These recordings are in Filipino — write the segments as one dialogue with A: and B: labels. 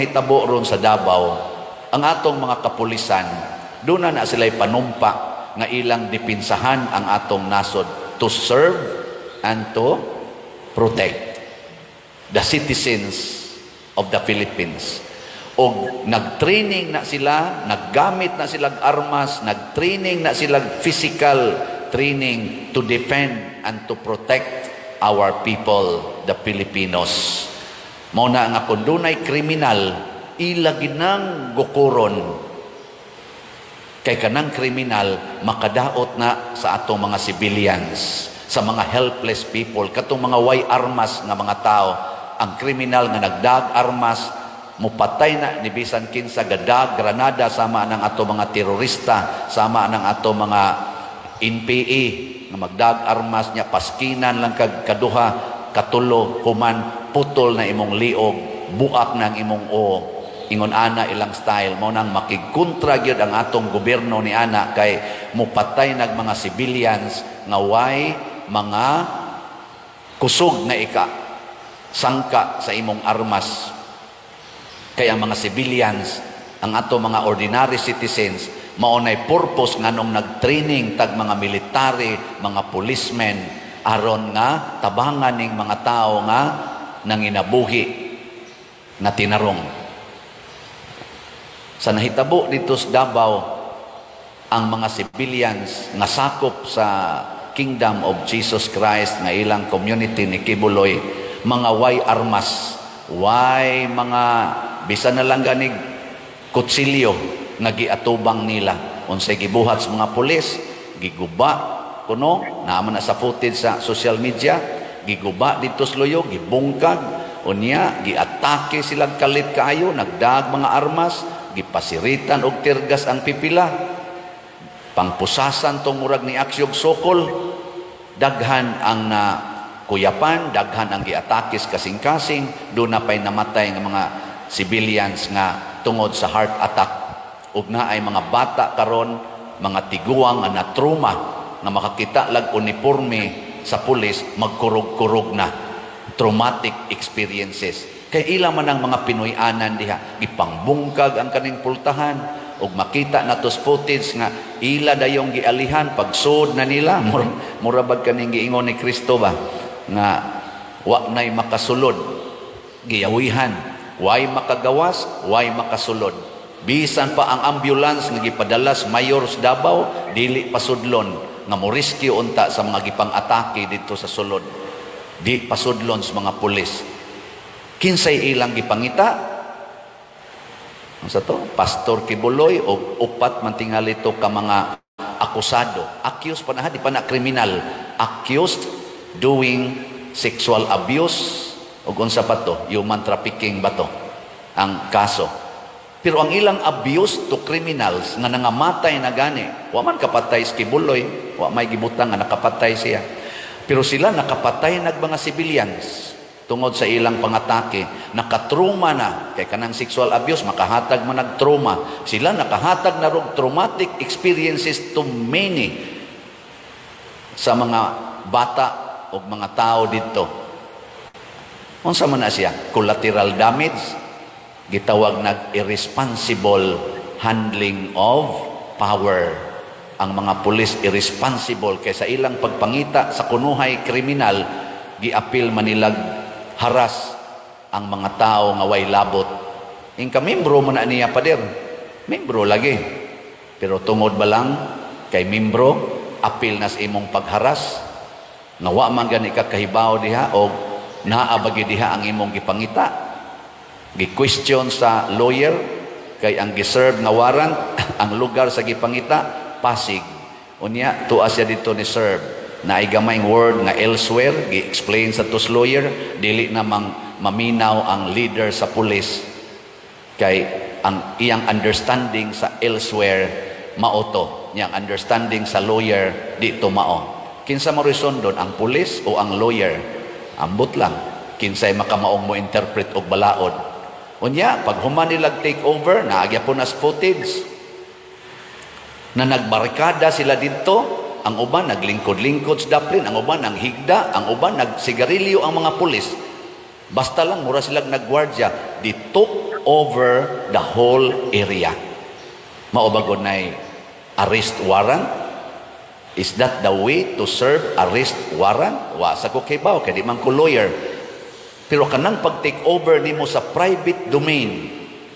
A: nahitabo ron sa Davao, ang atong mga kapulisan, doon na sila'y panumpa nga ilang dipinsahan ang atong nasod to serve and to protect the citizens of the Philippines. O nag-training na sila, naggamit na silang armas, nag-training na silang physical training to defend and to protect our people, the Filipinos. Mauna nga kung dunay kriminal, ilagin ng gukuron. Kay kanang kriminal, makadaot na sa atong mga civilians, sa mga helpless people, katong mga way armas nga mga tao. Ang kriminal nga nagdag armas, mupatay na ni bisan kinsa gadag granada sama ng ato mga terorista, sama ng ato mga NPA nga magdag armas niya, paskinan lang kag kaduha, katulo, human, putol na imong liog, buak ng imong o, ingon ana ilang style, mo nang makigkontra gyud ang atong gobyerno ni ana kay mupatay nag mga civilians nga way mga kusog na sangka sa imong armas. Kaya ang mga civilians, ang ato mga ordinary citizens, maunay purpose nga nung nag-training tag mga military, mga policemen, aron nga tabangan ning mga tao nga nanginabuhi na tinarong. Sa nahitabo dito sa Davao, ang mga civilians nga sakop sa Kingdom of Jesus Christ nga ilang community ni Kibuloy, mga way armas, way mga bisan na lang ganig kutsilyo nga giatubang nila. Unsay gibuhat sa mga pulis, giguba kuno, naaman na sa footage sa social media, giguba dito sa loyo, gibungkag, unya, giatake silang kalit kaayo, nagdag mga armas, gipasiritan og tirgas ang pipila, pangpusasan tong murag ni Aksyog Sokol, daghan ang na kuyapan, daghan ang giatakis kasing-kasing, doon na pa'y namatay ng mga civilians nga tungod sa heart attack. Ug na ay mga bata karon, mga tiguang nga na-trauma, nga makakita lag uniforme sa pulis, magkurog-kurog na. Traumatic experiences. Kay ila man ang mga Pinoy-anan diha, ipangbungkag ang kaning pultahan, ug makita na tos footage nga ila dayong gialihan, pagsud na nila, murabag kaning giingon ni Kristo ba, nga wa nay makasulod, giyawihan, way makagawas, way makasulod. Bisan pa ang ambulance nga gipadalas mayor sa Davao, dili pasudlon, nga mo-rescue unta sa mga gipang-atake dito sa sulod. Di pasudlon sa mga pulis. Kinsay ilang gipangita? Sa to, Pastor Kibuloy o upat man tingali to ka mga akusado. Accused pa na, di pa na kriminal. Accused doing sexual abuse o unsa pa to, human trafficking ba to ang kaso. Pero ang ilang abuse to criminals nga nangamatay na gani, wa man kapatay si Kibuloy, wa may gibutang nga nakapatay siya. Pero sila nakapatay nag mga civilians tungod sa ilang pangatake, nakatrauma na kay kanang sexual abuse, makahatag man nagtrauma. Sila nakahatag na rog traumatic experiences to many sa mga bata o mga tao dito. Unsa man na siya? Collateral damage, gitawag nag irresponsible handling of power. Ang mga pulis irresponsible kay sa ilang pagpangita sa kunuhay kriminal, giapil manilag haras ang mga tao nga way labot. Ingka membro man na niya pader, membro lagi. Pero tungod ba lang kay membro, apil na sa imong pagharas, nga wa man gani ka kahibaw diha o naabagi diha ang imong gipangita. Gi-question sa lawyer kay ang giserve nga warrant ang lugar sa gipangita Pasig. Unya tuwa siya dito ni serve. Na igamay word nga elsewhere, gi-explain sa tos lawyer, dili namang maminaw ang leader sa pulis kay ang iyang understanding sa elsewhere maoto, niyang understanding sa lawyer dito mao. Kinsa mo risondon, ang pulis o ang lawyer? Ambot lang, kinsay makamaong mo interpret og balaod. Unya pag human nilag take over, naagya po nas footage na nagbarikada sila dito. Ang uban naglingkod-lingkod sa daplin, ang uban ang higda, ang uban nagsigarilyo ang mga pulis. Basta lang mura silang nagwardya, they took over the whole area. Maubagod na arrest warrant. Is that the way to serve arrest warrant? Wa sa ko kay baw, kay di man ko lawyer. Pero kanang pag-take over nimo sa private domain,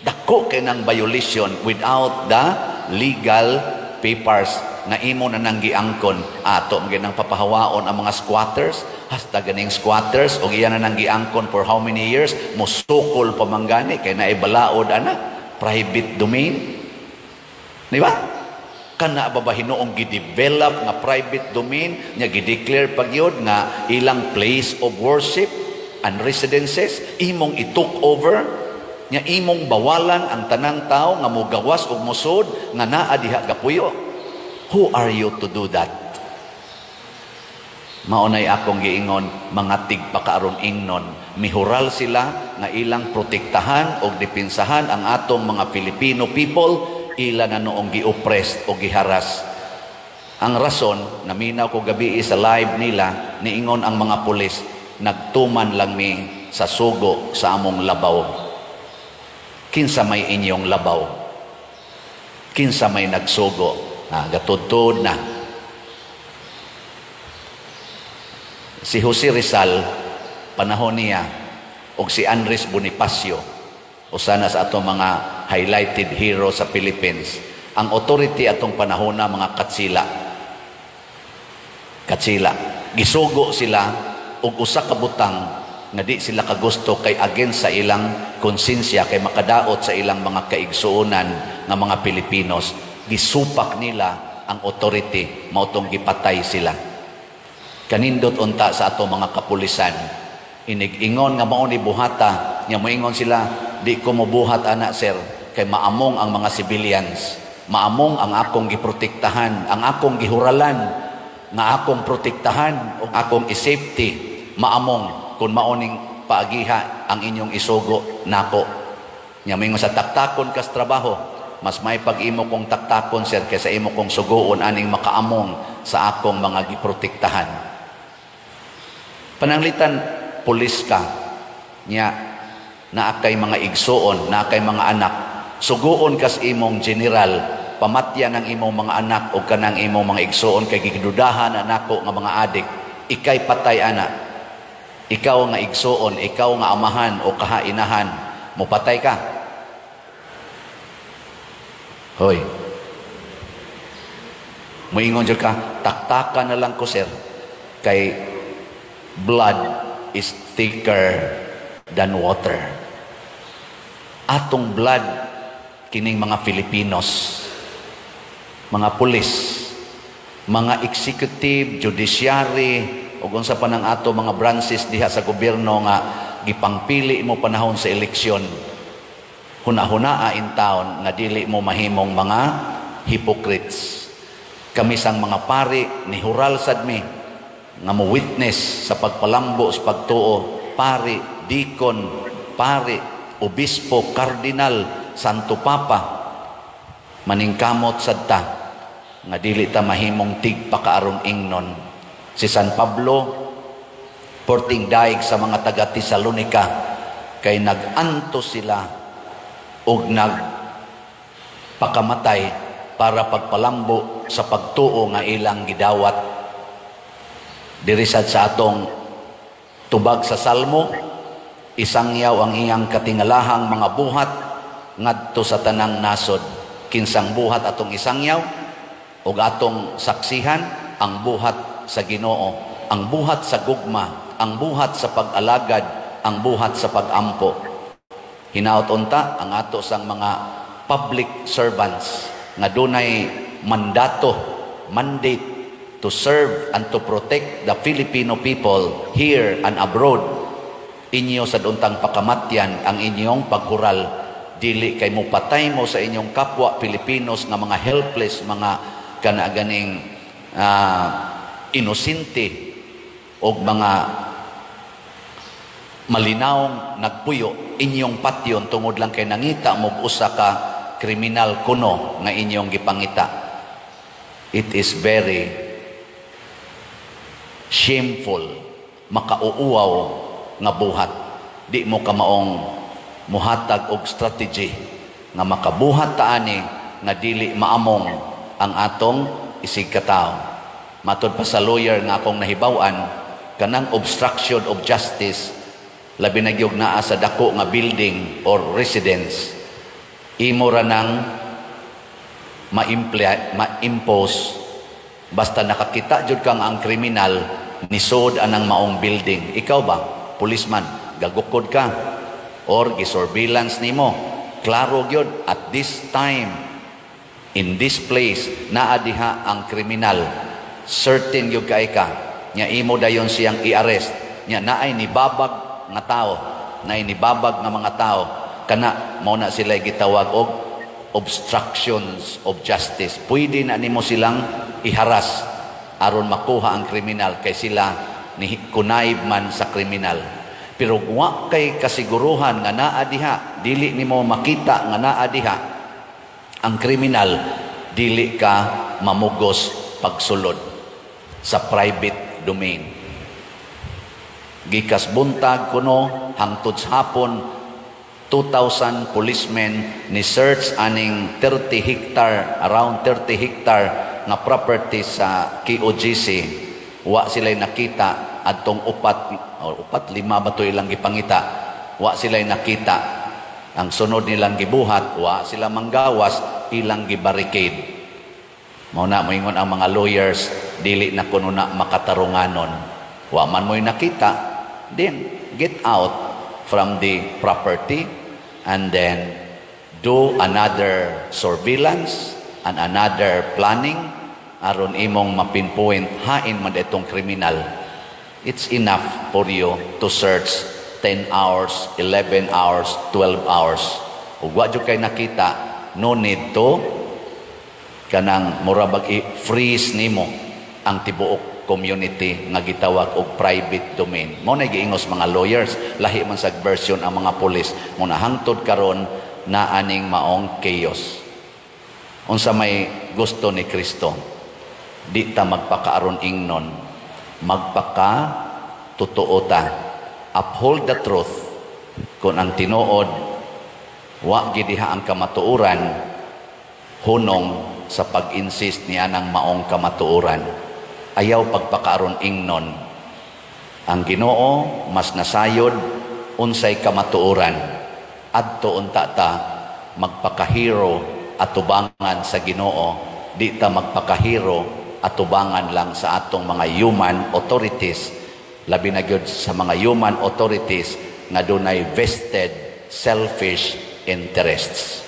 A: dako kay nang violation without the legal papers nga imo na nang giangkon. Ato mga nang papahawaon ang mga squatters, hasta ganing squatters, o iyan na nang giangkon for how many years, musukol pamanggani, kay naibalaod ana, private domain. Di ba? Kana babahinoong gidevelop nga private domain, nga gideclare pagyod nga ilang place of worship and residences, imong i-took over, nga imong bawalan ang tanang tao nga mugawas og musod nga naa diha kapuyo. Who are you to do that? Maunay akong giingon, mga tigpakaaron ingnon, mihural sila nga ilang protektahan o dipinsahan ang atong mga Filipino people, ila na noong gi-oppressed o giharas. Ang rason, naminaw ko gabi sa live nila, niingon ang mga pulis, nagtuman lang mi sa sugo sa among labaw. Kinsa may inyong labaw? Kinsa may nagsugo? Gatudtod na. Si Jose Rizal, panahon niya, o si Andres Bonifacio, usa na sa atong mga highlighted hero sa Philippines. Ang authority atong panahon na mga katsila. Gisugo sila og usa ka butang nga di sila kagusto kay against sa ilang konsensya, kay makadaot sa ilang mga kaigsuonan nga mga Pilipinos. Gisupak nila ang authority, mautong gipatay sila. Kanindot unta sa atong mga kapulisan, inig-ingon nga mao ni buhata, nya moingon sila, di ko mobuhat ana sir, kay maamong ang mga civilians, maamong ang akong giprotektahan, ang akong gihuralan nga akong protektahan o akong i-safety, maamong kung maoning paagiha ang inyong isugo nako. Nya moingon sa taktakon kas trabaho, mas may pag-imo kong taktakon sir kaysa imo kong sugoon aning makaamong sa akong mga giprotektahan. Pananglitan pulis ka nya na kay mga igsuon, na kay mga anak, suguon kas imong general, pamatyan ang imong mga anak o kanang imong mga igsuon kay gidudahan anako nga mga adik, ikay patay ana. Ikaw nga igsuon, ikaw nga amahan o kahainahan, mo patay ka. Hoy. Moingon jud ka, taktakan na lang ko sir, kay blood is thicker than water. Atong blood kining mga Filipinos, mga pulis, mga executive, judiciary, ug unsa pa nang ato mga branches diha sa gobyerno nga gipangpili mo panahon sa eleksyon. Hunahunaa in town nga dili mo mahimong mga hypocrites. Kami sang mga pari ni hural sad mi nga mo witness sa pagpalambo sa pagtuo, pari, deacon, pari, obispo, kardinal, santo papa, maningkamot sadta nga dili ta mahimong tigpakaaron ingnon. Si San Pablo porting daig sa mga taga Tesalonica kay nag-anto sila og nagpakamatay para pagpalambo sa pagtuo nga ilang gidawat. Diri sa atong tubag sa Salmo, isangyaw ang iyang katingalahang mga buhat ngadto sa tanang nasod. Kinsang buhat atong isangyaw ug atong saksihan, ang buhat sa Ginoo, ang buhat sa gugma, ang buhat sa pag-alagad, ang buhat sa pag-ampo. Hinaot unta ang ato sang mga public servants nga dunay mandate to serve and to protect the Filipino people here and abroad. Inyo sa untang pakamatyan ang inyong paghural, dili kay mo patay mo sa inyong kapwa Filipinos nga mga helpless, mga kanaganing inosente o mga malinawng nagpuyo, inyong patyon tungod lang kay nangita mo usa ka kriminal kuno nga inyong gipangita. It is very shameful, makauuaw nga buhat. di mo ka maong muhatag og strategy nga makabuhat ta ani nga dili maamong ang atong isig katawo. Matod pa sa lawyer nga akong nahibaw-an, kanang obstruction of justice labi na gyud naa sa dako nga building or residence, imo ra nang ma-impose basta nakakita jud kang ang kriminal nisod anang maong building. Ikaw ba, policeman, gagukod ka or gisurveillance nimo, klaro gyud at this time in this place naa diha ang kriminal, certain gyud kay ka nya imo dayon siyang i-arrest nya naay nibabag nga tao, naay nibabag nga mga tao, kana mao na sila gitawag og obstructions of justice. Pwede na nimo silang iharas aron makuha ang kriminal kay sila ni kunayb man sa kriminal. Pero wa kay kasiguruhan nga naa diha, dili nimo makita nga naa diha ang kriminal, dili ka mamugos pagsulod sa private domain. Gikas buntag kuno hangtod sa hapon, 2,000 policemen ni search aning 30 hectare, around 30 hectare nga property sa KOGC. Wa sila nakita adtong upat lima ba to ilang gipangita. Wa sila nakita. Ang sunod nilang gibuhat, wa sila manggawas, ilang gibarricade. Mao na moingon ang mga lawyers, dili na kuno na makatarunganon. Wa man mo'y nakita, then get out from the property and then do another surveillance and another planning aron imong mapinpoint hain man itong kriminal. It's enough for you to search 10 hours, 11 hours, 12 hours. Ug wa jud kay nakita, no need to kanang murabag i-freeze nimo ang tibuok community nga gitawag og private domain. Mo na giingos mga lawyers, lahi man sa version ang mga pulis. Muna hangtod karon na aning maong chaos. Unsa may gusto ni Kristo, di ta magpakaaron ingnon, magpaka totoo ta. Uphold the truth. Kung ang tinuod wa gid diha ang kamatuoran, hunong sa pag-insist niya ng maong kamatuoran. Ayaw pagpakaaron ingnon. Ang Ginoo mas nasayod unsay kamatuoran. Adto unta ta magpakahiro atubangan sa Ginoo, di ta magpakahiro atubangan lang sa atong mga human authorities, labi na gyud sa mga human authorities nga dunay vested selfish interests.